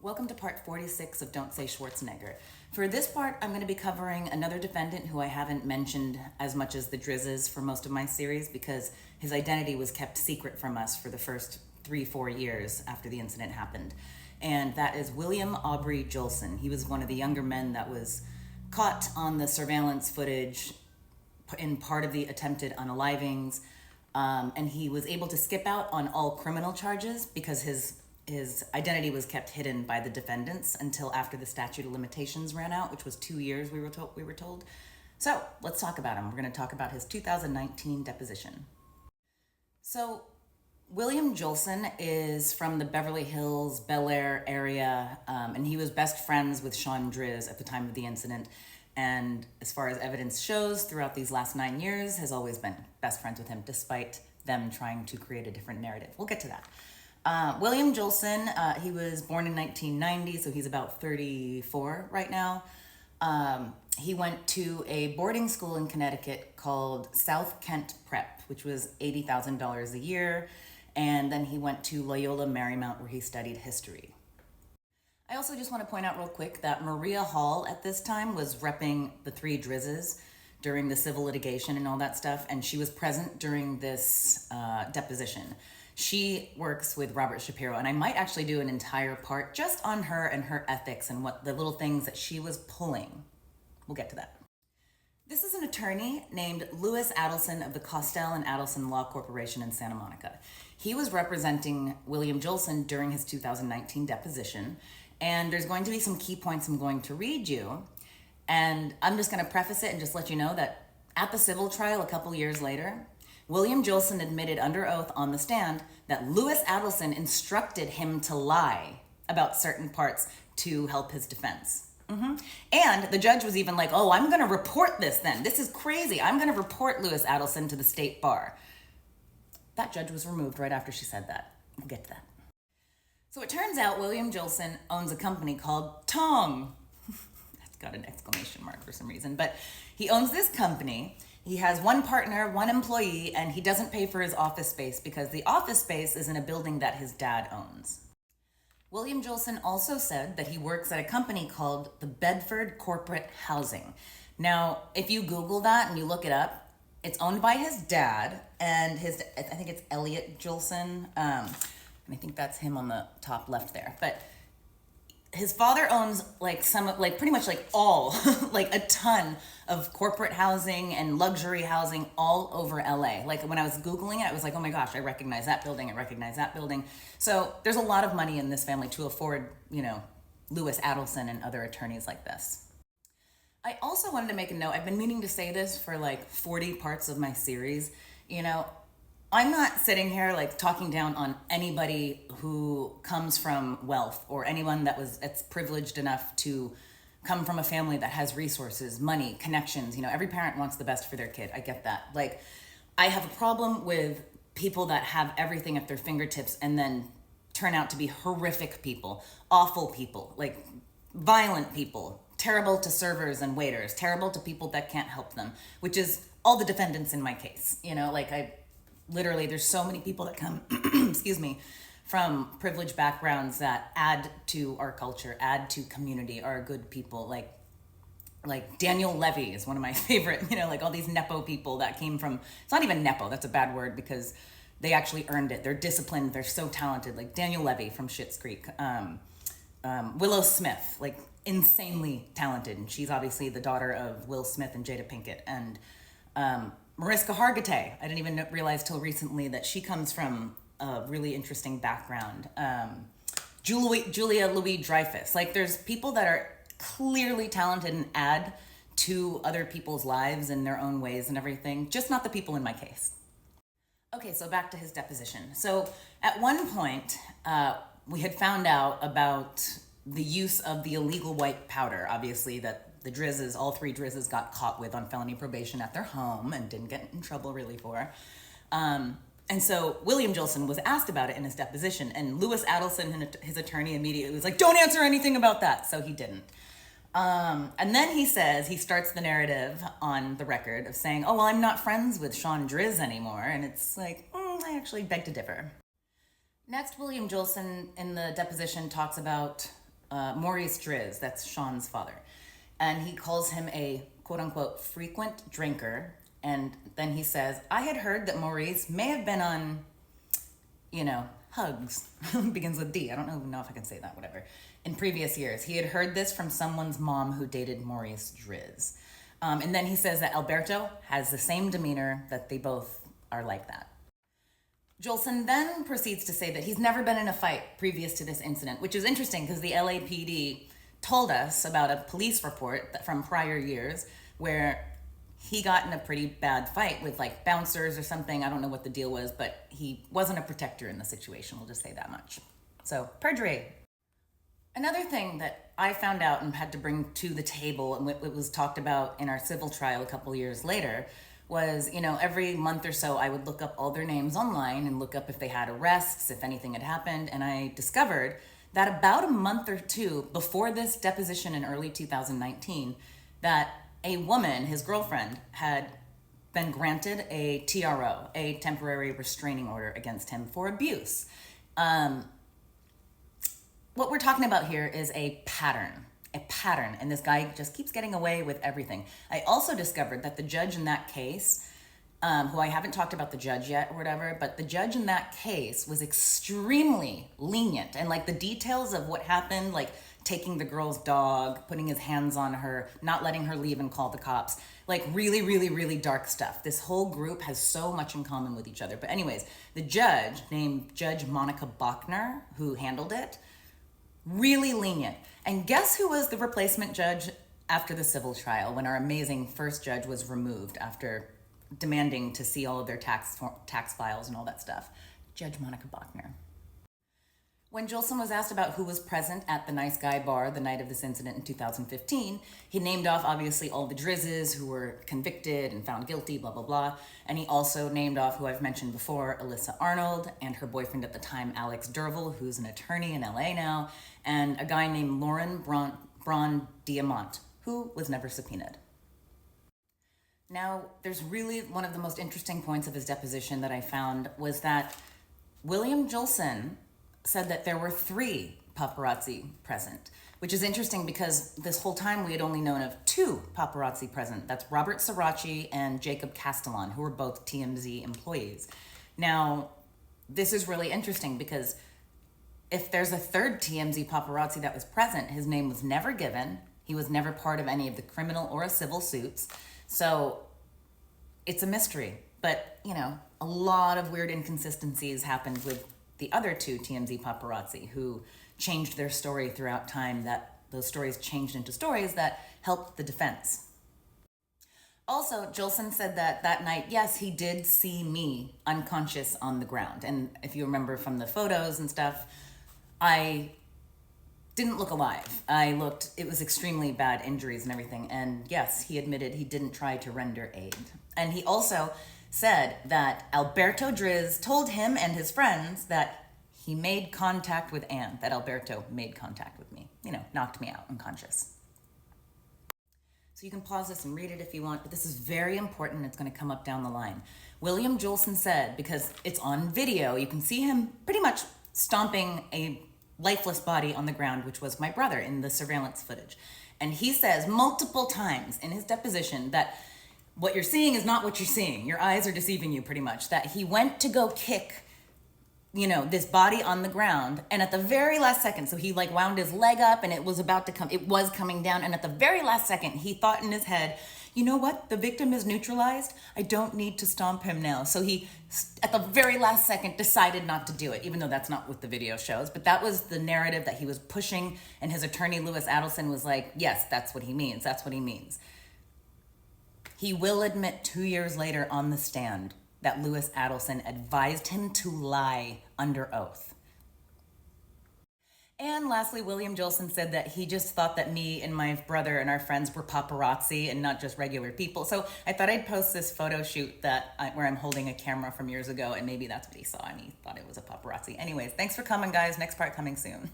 Welcome to part 46 of Don't Say Schwarzenegger. For this part, I'm going to be covering another defendant who I haven't mentioned as much as the Drizzes for most of my series because his identity was kept secret from us for the first 3-4 years after the incident happened. And that is William Aubrey Jolson. He was one of the younger men that was caught on the surveillance footage in part of the attempted unalivings. And he was able to skip out on all criminal charges because his identity was kept hidden by the defendants until after the statute of limitations ran out, which was 2 years, we were told. So let's talk about him. We're going to talk about his 2019 deposition. So William Jolson is from the Beverly Hills, Bel Air area, and he was best friends with Sean Drizz at the time of the incident. And as far as evidence shows, throughout these last 9 years, has always been best friends with him, despite them trying to create a different narrative. We'll get to that. William Jolson, he was born in 1990, so he's about 34 right now. He went to a boarding school in Connecticut called South Kent Prep, which was $80,000 a year. And then he went to Loyola Marymount, where he studied history. I also just want to point out real quick that Maria Hall at this time was repping the three Drizzes during the civil litigation and all that stuff, and she was present during this deposition. She works with Robert Shapiro, and I might actually do an entire part just on her and her ethics and what the little things that she was pulling. We'll get to that. This is an attorney named Louis Adelson of the Costell and Adelson Law Corporation in Santa Monica. He was representing William Jolson during his 2019 deposition, and there's going to be some key points I'm going to read you, and I'm just going to preface it and just let you know that at the civil trial a couple years later, William Jolson admitted under oath on the stand that Louis Adelson instructed him to lie about certain parts to help his defense. And the judge was even like, oh, I'm going to report this then. This is crazy. I'm going to report Louis Adelson to the state bar. That judge was removed right after she said that. We'll get to that. So it turns out William Jolson owns a company called Tong. That's got an exclamation mark for some reason. But he owns this company. He has one partner, one employee, and he doesn't pay for his office space because the office space is in a building that his dad owns. William Jolson also said that he works at a company called the Bedford Corporate Housing. Now, if you Google that and you look it up, it's owned by his dad, and I think it's Elliot Jolson, and I think that's him on the top left there. But his father owns pretty much all, a ton of corporate housing and luxury housing all over LA. Like when I was Googling it, I was like, oh my gosh, I recognize that building. I recognize that building. So there's a lot of money in this family to afford, Louis Adelson and other attorneys like this. I also wanted to make a note. I've been meaning to say this for 40 parts of my series. I'm not sitting here talking down on anybody who comes from wealth or anyone that's privileged enough to come from a family that has resources, money, connections. Every parent wants the best for their kid. I get that. I have a problem with people that have everything at their fingertips and then turn out to be horrific people, awful people, violent people, terrible to servers and waiters, terrible to people that can't help them, which is all the defendants in my case. Literally, there's so many people that come, excuse me, from privileged backgrounds that add to our culture, add to community, are good people. Like Daniel Levy is one of my favorite, all these Nepo people that came from, it's not even Nepo, that's a bad word because they actually earned it. They're disciplined, they're so talented. Like Daniel Levy from Schitt's Creek. Willow Smith, insanely talented. And she's obviously the daughter of Will Smith and Jada Pinkett. And Mariska Hargitay, I didn't even realize till recently that she comes from a really interesting background. Julia Louis-Dreyfus. There's people that are clearly talented and add to other people's lives in their own ways and everything, just not the people in my case. Okay, so back to his deposition. So at one point, we had found out about the use of the illegal white powder, obviously, that the Drizzes, all three Drizzes, got caught with on felony probation at their home and didn't get in trouble really for. And so William Jolson was asked about it in his deposition, and Louis Adelson, his attorney, immediately was like, don't answer anything about that. So he didn't. And then he starts the narrative on the record of saying, oh, well, I'm not friends with Sean Drizz anymore. And it's I actually beg to differ. Next, William Jolson in the deposition talks about Maurice Driz, that's Sean's father. And he calls him a quote unquote frequent drinker. And then he says, I had heard that Maurice may have been on, hugs. Begins with D. I don't even know if I can say that, whatever. In previous years, he had heard this from someone's mom who dated Maurice Driz. And then he says that Alberto has the same demeanor, that they both are like that. Jolson then proceeds to say that he's never been in a fight previous to this incident, which is interesting because the LAPD told us about a police report from prior years where he got in a pretty bad fight with like bouncers or something. I don't know what the deal was, but he wasn't a protector in the situation. We'll just say that much. So, perjury. Another thing that I found out and had to bring to the table, and it was talked about in our civil trial a couple years later, was, every month or so I would look up all their names online and look up if they had arrests, if anything had happened. And I discovered that about a month or two before this deposition in early 2019, that a woman, his girlfriend, had been granted a TRO, a temporary restraining order against him for abuse. What we're talking about here is a pattern, and this guy just keeps getting away with everything. I also discovered that the judge in that case, who I haven't talked about the judge yet or whatever, but the judge in that case was extremely lenient, and like the details of what happened, like taking the girl's dog, putting his hands on her, not letting her leave and call the cops, like really, really, really dark stuff. This whole group has so much in common with each other. But anyways, the judge named Judge Monica Bachner, who handled it, really lenient. And guess who was the replacement judge after the civil trial when our amazing first judge was removed after demanding to see all of their tax files and all that stuff? Judge Monica Bachner. When Jolson was asked about who was present at the Nice Guy Bar the night of this incident in 2015, he named off obviously all the Drizzes who were convicted and found guilty, blah, blah, blah. And he also named off who I've mentioned before, Alyssa Arnold, and her boyfriend at the time, Alex Derville, who's an attorney in LA now, and a guy named Lauren Braun Diamant, who was never subpoenaed. Now, there's really one of the most interesting points of his deposition that I found was that William Jolson said that there were 3 paparazzi present, which is interesting because this whole time we had only known of 2 paparazzi present. That's Robert Sirachi and Jacob Castellan, who were both TMZ employees. Now, this is really interesting because if there's a 3rd TMZ paparazzi that was present, his name was never given. He was never part of any of the criminal or civil suits. So it's a mystery. But, a lot of weird inconsistencies happened with the other 2 TMZ paparazzi who changed their story throughout time, that those stories changed into stories that helped the defense. Also, Jolson said that that night, yes, he did see me unconscious on the ground. And if you remember from the photos and stuff, I didn't look alive. It was extremely bad injuries and everything. And yes, he admitted he didn't try to render aid. And he also said that Alberto Driz told him and his friends that he made contact with Anne, that Alberto made contact with me, knocked me out unconscious. So you can pause this and read it if you want, but this is very important. It's going to come up down the line. William Jolson said, because it's on video, you can see him pretty much stomping a lifeless body on the ground, which was my brother in the surveillance footage. And he says multiple times in his deposition that what you're seeing is not what you're seeing. Your eyes are deceiving you pretty much. That he went to go kick, this body on the ground. And at the very last second, so he wound his leg up and it was coming down. And at the very last second, he thought in his head, you know what? The victim is neutralized. I don't need to stomp him now. So he, at the very last second, decided not to do it, even though that's not what the video shows. But that was the narrative that he was pushing. And his attorney, Louis Adelson, was like, yes, that's what he means. That's what he means. He will admit 2 years later on the stand that Louis Adelson advised him to lie under oath. And lastly, William Jolson said that he just thought that me and my brother and our friends were paparazzi and not just regular people. So I thought I'd post this photo shoot where I'm holding a camera from years ago, and maybe that's what he saw and he thought it was a paparazzi. Anyways, thanks for coming, guys. Next part coming soon.